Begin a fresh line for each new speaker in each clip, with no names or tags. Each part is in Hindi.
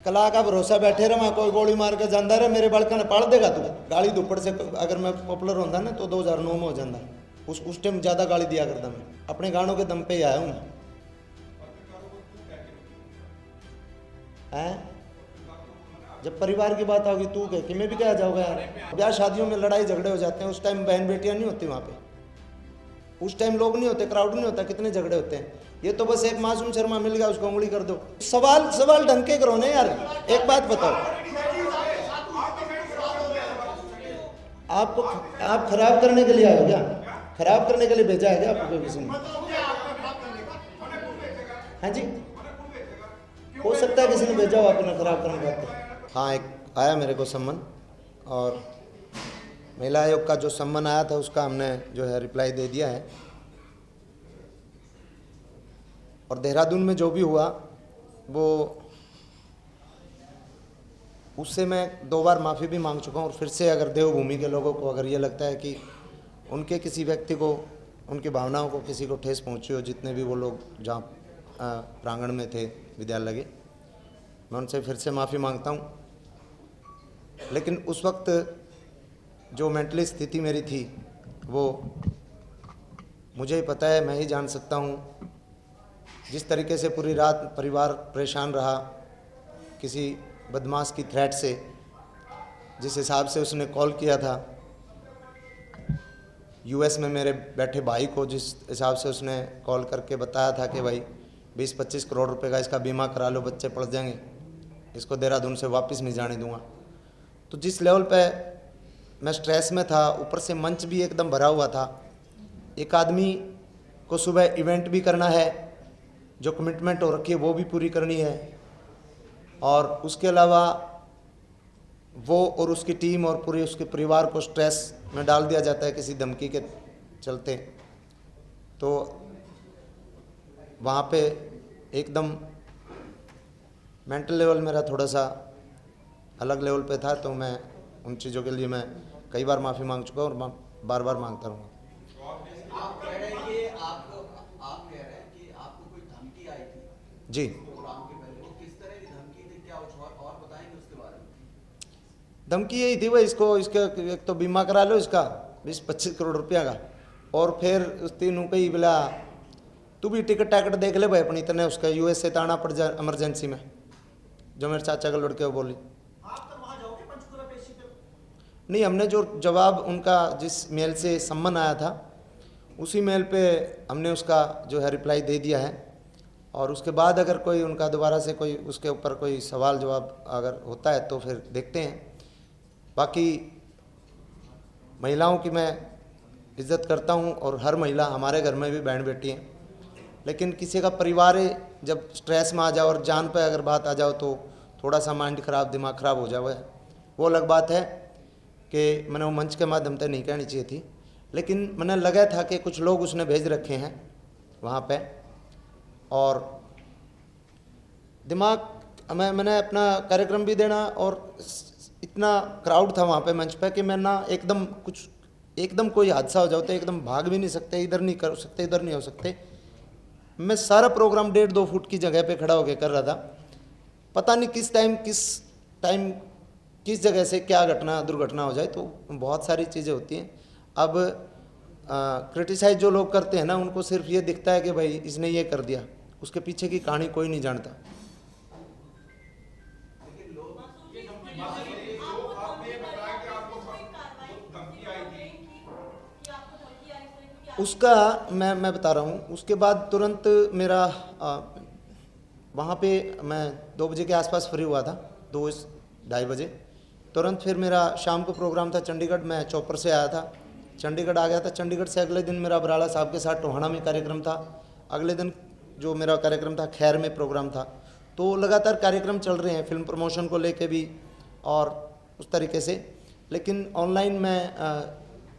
कला का भरोसा बैठे रहा, कोई गोली मार के जाता रहे, मेरे बालका ने पाल देगा तू। गाली दुपड़ से अगर मैं पॉपुलर होता ना तो 2009 में हो जाता। उस टाइम ज़्यादा गाली दिया करता मैं, अपने गानों के दम पे ही आया हूँ मैं। जब परिवार की बात होगी तू कह कि मैं भी क्या जाऊँगा यार। ब्याह शादियों में लड़ाई झगड़े हो जाते हैं, उस टाइम बहन बेटियाँ नहीं होती वहाँ पे, उस टाइम लोग नहीं होते, क्राउड नहीं होता, कितने झगड़े होते हैं। ये तो बस एक मासूम शर्मा मिल गया, उसको उंगली कर दो। सवाल ढंग के करो ना यार। एक बात बताओ, आप खराब करने के लिए आए हो क्या? खराब करने के लिए भेजा है क्या आपको किसी ने? हाँ जी, हो सकता है किसी ने भेजा हो आपने खराब करने का। हाँ, एक आया मेरे को सम्मन, और महिला आयोग का जो सम्मन आया था उसका हमने जो है रिप्लाई दे दिया है। और देहरादून में जो भी हुआ वो, उससे मैं 2 बार माफ़ी भी मांग चुका हूँ। और फिर से अगर देवभूमि के लोगों को अगर ये लगता है कि उनके किसी व्यक्ति को, उनकी भावनाओं को किसी को ठेस पहुँची हो, जितने भी वो लोग जहाँ प्रांगण में थे विद्यालय के, मैं उनसे फिर से माफ़ी मांगता हूँ। लेकिन उस वक्त जो मेंटली स्थिति मेरी थी वो मुझे ही पता है, मैं ही जान सकता हूँ। जिस तरीके से पूरी रात परिवार परेशान रहा किसी बदमाश की थ्रेट से, जिस हिसाब से उसने कॉल किया था यूएस में मेरे बैठे भाई को, जिस हिसाब से उसने कॉल करके बताया था कि भाई 20-25 करोड़ रुपए का इसका बीमा करा लो, बच्चे पढ़ जाएंगे, इसको देहरादून से वापस नहीं जाने दूंगा। तो जिस लेवल पे मैं स्ट्रेस में था, ऊपर से मंच भी एकदम भरा हुआ था। एक आदमी को सुबह इवेंट भी करना है, जो कमिटमेंट हो रखी है वो भी पूरी करनी है, और उसके अलावा वो और उसकी टीम और पूरे उसके परिवार को स्ट्रेस में डाल दिया जाता है किसी धमकी के चलते। तो वहाँ पे एकदम मेंटल लेवल मेरा थोड़ा सा अलग लेवल पे था। तो मैं उन चीज़ों के लिए मैं कई बार माफ़ी मांग चुका हूँ और बार बार मांगता रहूँगा।
आप कह रहे हैं कि आप कह रहे हैं कि आपको कोई धमकी आई थी
जी।
प्रोग्राम के पहले, वो किस तरह की धमकी थी, क्या और बताएंगे उसके बारे में?
धमकी यही थी, भाई इसको, इसका एक तो बीमा करा लो इसका 20-25 करोड़ रुपया का, और फिर उस तीनों पे ही बोला तू भी टिकट टाकट देख ले भाई अपनी, इतने उसका यूएस से ताना पड़ जा इमरजेंसी में, जो मेरे चाचा का लड़के वो बोली।
आप तो वहाँ जाओगे पंचकुला पेशी पे?
नहीं, हमने जो जवाब उनका जिस मेल से सम्मन आया था उसी मेल पे हमने उसका जो है रिप्लाई दे दिया है। और उसके बाद अगर कोई उनका दोबारा से कोई उसके ऊपर कोई सवाल जवाब अगर होता है तो फिर देखते हैं। बाकी महिलाओं की मैं इज़्ज़त करता हूं, और हर महिला, हमारे घर में भी बहन बेटी हैं, लेकिन किसी का परिवार जब स्ट्रेस में आ जाओ और जान पे अगर बात आ जाओ तो थोड़ा सा माइंड ख़राब, दिमाग ख़राब हो जाए, वो अलग बात है कि मैंने वो मंच के माध्यम से नहीं कहनी चाहिए थी। लेकिन मैंने लगा था कि कुछ लोग उसने भेज रखे हैं वहाँ पे, और दिमाग मैंने अपना कार्यक्रम भी देना, और इतना क्राउड था वहाँ पे मंच पे कि मैं ना एकदम कोई हादसा हो जाओ तो एकदम भाग भी नहीं सकते, इधर नहीं कर सकते, इधर नहीं हो सकते। मैं सारा प्रोग्राम 1.5-2 फुट की जगह पे खड़ा होकर कर रहा था। पता नहीं किस टाइम किस जगह से क्या दुर्घटना हो जाए, तो बहुत सारी चीज़ें होती हैं। अब क्रिटिसाइज जो लोग करते हैं ना, उनको सिर्फ ये दिखता है कि भाई इसने ये कर दिया, उसके पीछे की कहानी कोई नहीं जानता। उसका मैं बता रहा हूँ। उसके बाद तुरंत मेरा वहाँ पे मैं 2 बजे के आसपास फ्री हुआ था, 2-2:30 बजे। तुरंत फिर मेरा शाम को प्रोग्राम था चंडीगढ़, मैं चौपर से आया था, चंडीगढ़ आ गया था। चंडीगढ़ से अगले दिन मेरा बराला साहब के साथ टोहाना में कार्यक्रम था। अगले दिन जो मेरा कार्यक्रम था खैर में प्रोग्राम था। तो लगातार कार्यक्रम चल रहे हैं फिल्म प्रमोशन को लेके भी और उस तरीके से। लेकिन ऑनलाइन मैं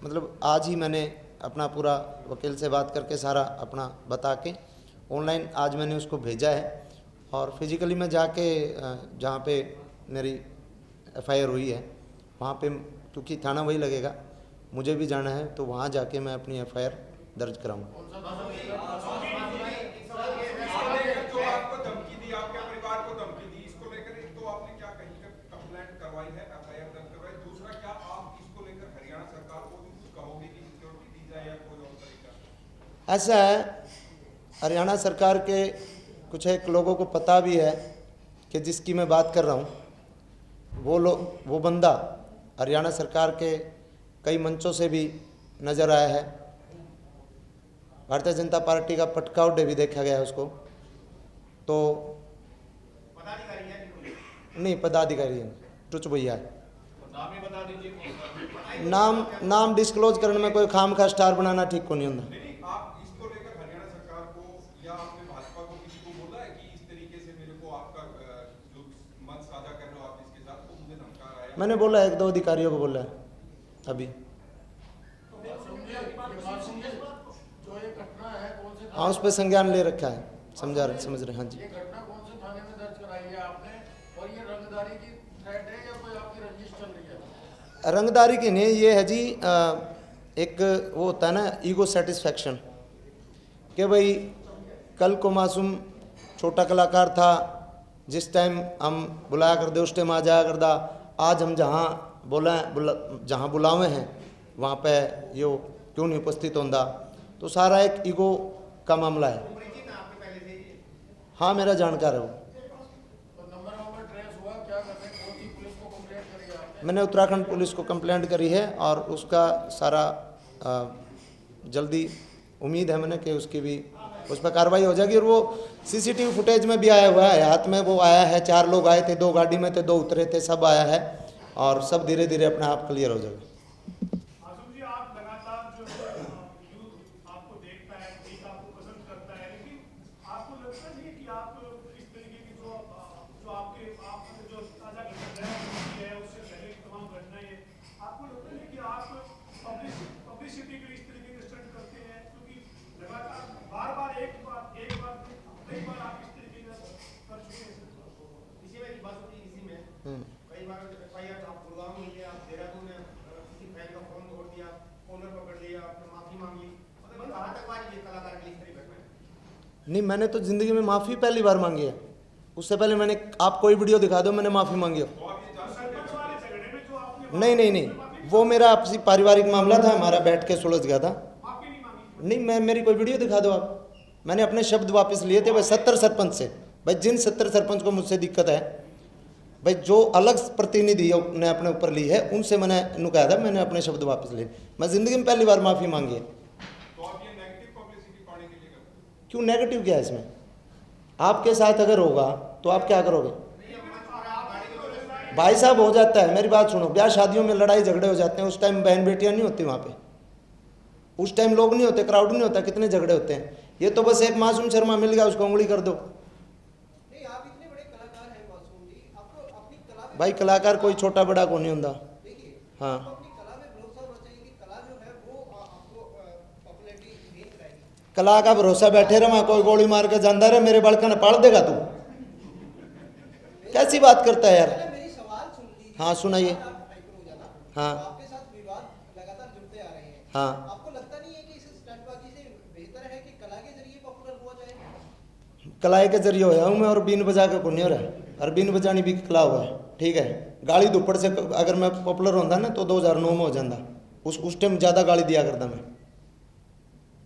मतलब आज ही मैंने अपना पूरा वकील से बात करके सारा अपना बता के ऑनलाइन आज मैंने उसको भेजा है। और फिजिकली मैं जाके जहाँ पे मेरी एफआईआर हुई है वहाँ पे, क्योंकि थाना वही लगेगा, मुझे भी जाना है, तो वहाँ जाके मैं अपनी एफआईआर दर्ज कराऊंगा।
जो आपको धमकी दी, आपके परिवार को धमकी दी, इसको लेकर तो आपने
ऐसा है, हरियाणा सरकार के कुछ एक लोगों को पता भी है कि जिसकी मैं बात कर रहा हूँ, वो बंदा हरियाणा सरकार के कई मंचों से भी नज़र आया है। भारतीय जनता पार्टी का पटकाव डे भी देखा गया है उसको। तो नहीं, पदाधिकारी है, टुच भैया है। नाम डिस्क्लोज करने में कोई खाम खा स्टार बनाना ठीक को नहीं होता।
आप इसको लेकर हरियाणा सरकार को या आपने भाजपा को किसी को बोला है कि इस तरीके से मेरे को आपका जो मत साझा कर रहे हो आप इसके साथ, तो मुझे धमका रहा है?
मैंने बोला है, 1-2 अधिकारियों को बोला है अभी। हाँ, उस पर संज्ञान ले रखा है, समझ रहे हाँ जी।
ये घटना कौन से थाने में दर्ज कराई है आपने, और ये रंगदारी की थ्रेट है या कोई आपकी रंजिश चल रही है?
रंगदारी की नहीं, ये है जी एक वो होता है ना, ईगो सेटिस्फैक्शन, कि भाई कल को मासूम छोटा कलाकार था, जिस टाइम हम बुलाया कर दे उस टाइम आ जाया करदा। आज हम जहाँ जहाँ बुलावे हैं वहाँ पे यो क्यों नहीं उपस्थित होता? तो सारा एक ईगो का मामला है। हाँ, मेरा जानकार है वो। मैंने उत्तराखंड पुलिस को कंप्लेंट करी है और उसका सारा जल्दी उम्मीद है मैंने कि उसकी भी उस पर कार्रवाई हो जाएगी। और वो सीसीटीवी फुटेज में भी आया हुआ है, हाथ में वो आया है, 4 लोग आए थे, 2 गाड़ी में थे, 2 उतरे थे, सब आया है और सब धीरे धीरे अपने आप क्लियर हो जाएगा।
मासूम जी, आप लगातार जो यूथ आपको देखता है, आपको पसंद करता है, लेकिन आपको लगता नहीं कि आप इस तरीके की जो आपके जो ताजा घटना है उससे पहले की तमाम घटनाएं, आपको लगता नहीं कि आप पब्लिसिटी के लिए इस तरीके के स्टंट करते हैं? क्योंकि लगातार बार-बार एक बार कई बार आप इस तरीके का कर चुके हैं।
इसी में कई बार एफआईआर आप गुड़गांव में लिए, आप देहरादून में किसी फैन का फोन तोड़ दिया, फोनर पकड़ लिया, आपने माफी मांगी, मतलब कहाँ तक बात ये कलाकार की इस तरह घटना है?
नहीं, मैंने तो ज़िंदगी में माफ़ी पहली बार मांगी है। उससे पहले मैंने, आप कोई वीडियो दिखा दो मैंने माफ़ी मांगी हो। नहीं, वो मेरा आपसी पारिवारिक मामला था, हमारा बैठ के सुलझ गया था। नहीं, मेरी कोई वीडियो दिखा दो आप। मैंने अपने शब्द वापस लिए थे भाई 70 सरपंच से। भाई जिन 70 सरपंच को मुझसे दिक्कत है, भाई जो अलग प्रतिनिधि ने अपने ऊपर ली है, उनसे मैंने कहा था मैंने अपने शब्द वापस लिए। मैं ज़िंदगी में पहली बार माफ़ी मांगी है।
तो आप ये नेगेटिव पब्लिसिटी पाने के लिए करते हैं?
क्यों नेगेटिव क्या है इसमें? आपके साथ अगर होगा तो आप क्या करोगे? भाई साहब, हो जाता है, मेरी बात सुनो, ब्याह शादियों में लड़ाई झगड़े हो जाते हैं, उस टाइम बहन बेटियां नहीं होती वहाँ पे, उस टाइम लोग नहीं होते, क्राउड नहीं होता, कितने झगड़े होते हैं। ये तो बस एक मासूम शर्मा मिल गया, उसको उंगली कर दो।
नहीं, आप इतने बड़े कलाकार हैं मासूम जी, आपको अपनी कला में,
भाई कलाकार कोई छोटा बड़ा को नहीं होता।
देखिए,
हाँ,
आपको अपनी कला में भरोसा होना चाहिए कि कला जो है वो आपको पॉपुलैरिटी गेन कराएगी।
कला का भरोसा बैठे रहा, कोई गोली मार के जानदा रहे, मेरे बड़का ने पाड़ देगा तू? कैसी बात करता है यार?
मेरी सवाल सुन लीजिए।
हाँ, सुनाइए।
आप हाइपर हो जाना,
हाँ।
तो आपके साथ विवाद लगातार जुड़ते आ रहे हैं।
हाँ।
आपको लगता नहीं है कि इस स्टंटबाजी से बेहतर है कि कला के जरिए पॉपुलर हुआ जाए?
कलाई के जरिए होया हूँ मैं, और बीन बजा के को नहीं हो रहा है, और बीन बजानी भी कला हुआ है, ठीक है। गाली दुपड़ से अगर मैं पॉपुलर होता ना तो 2009 में हो जाता। उस टाइम ज़्यादा गाली दिया करता मैं,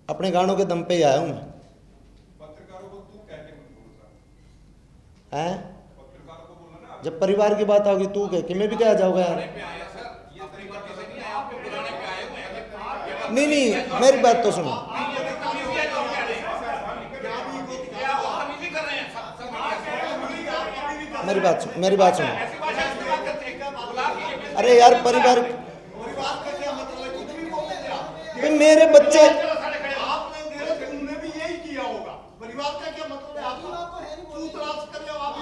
अपने गानों के दम पे ही आया हूँ मैं।
पत्रकारों को तू कह के मत बोलता
हैं?
पत्रकारों को बोलना ना।
जब परिवार की बात आओगी तू कह के मैं भी क्या जाऊँगा यार? नहीं, मेरी बात तो सुनो। मेरी बात सुनो। अरे यार, परिवार, मेरे बच्चे,
उन्होंने भी यही किया होगा। परिवार का क्या मतलब है? आपको तू तलाश कर लो, आप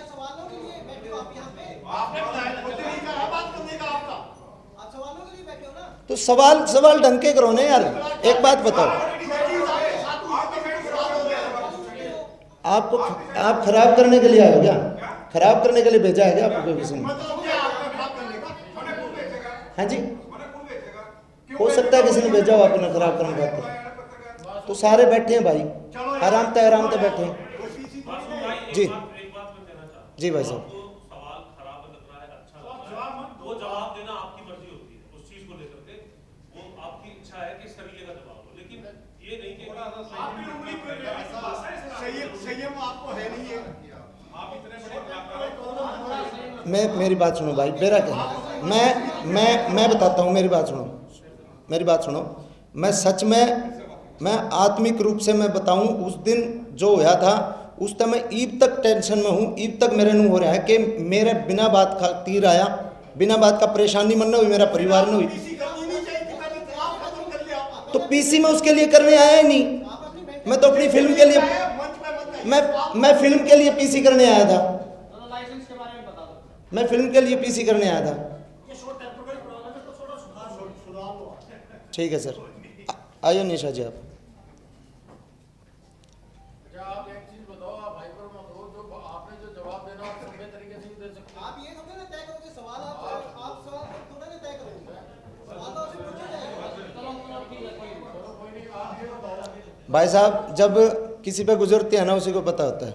सवालों के लिए बैठे हो, आप यहाँ पे आपने बताया बात करने का, आपका आप सवालों के लिए बैठे हो ना।
तो सवाल ढंग के करो ना यार। एक बात बताओ, आपको आप खराब करने के लिए आए हो क्या? खराब करने के लिए भेजा है क्या आपको किसी ने? हाँ जी, हो सकता है किसी ने भेजा हो आपने खराब करने का। तो सारे बैठे हैं भाई, आराम से बैठे हैं। जी जी भाई साहब,
सवाल खराब लग रहा है, अच्छा लग रहा है, वो जवाब देना आपकी मर्जी होती है उस चीज को लेकर के, वो आपकी इच्छा है कि इस तरीके का जवाब हो, लेकिन
मेरी बात सुनो भाई, मेरा क्या, मैं बताता हूँ, मेरी बात सुनो। मैं सच में, मैं आत्मिक रूप से मैं बताऊं, उस दिन जो होया था उस टाइम मैं ईब तक टेंशन में हूँ, ईब तक मेरे नू हो रहा है कि मेरे बिना बात का तीर आया, बिना बात का परेशानी मन न हुई, मेरा परिवार न हुई। तो पीसी में उसके लिए करने आया ही नहीं, मैं तो अपनी फिल्म के लिए, मैं फिल्म के लिए पीसी करने आया था,
लाइसेंस के बारे में बता दो।
मैं फिल्म के लिए पीसी करने आया था।
ये शो टेम्पररी प्रॉब्लम है, तो थोड़ा सुधार लो।
ठीक है सर, आइए निशा जी आप।
अच्छा आप एक चीज बताओ, आप हाइपर मत हो, जो आपने जो जवाब देना आप सभ्य तरीके से ही दे सकते हैं।
आप ये थोड़ा ना तय करोगे सवाल, आप सवाल थोड़ा ना तय करोगे, सवाल तो आपसे पूछा जाएगा।
चलो कोई नहीं, आप ये बताओ
भाई साहब, जब किसी पे गुजरती है ना उसी को पता होता है।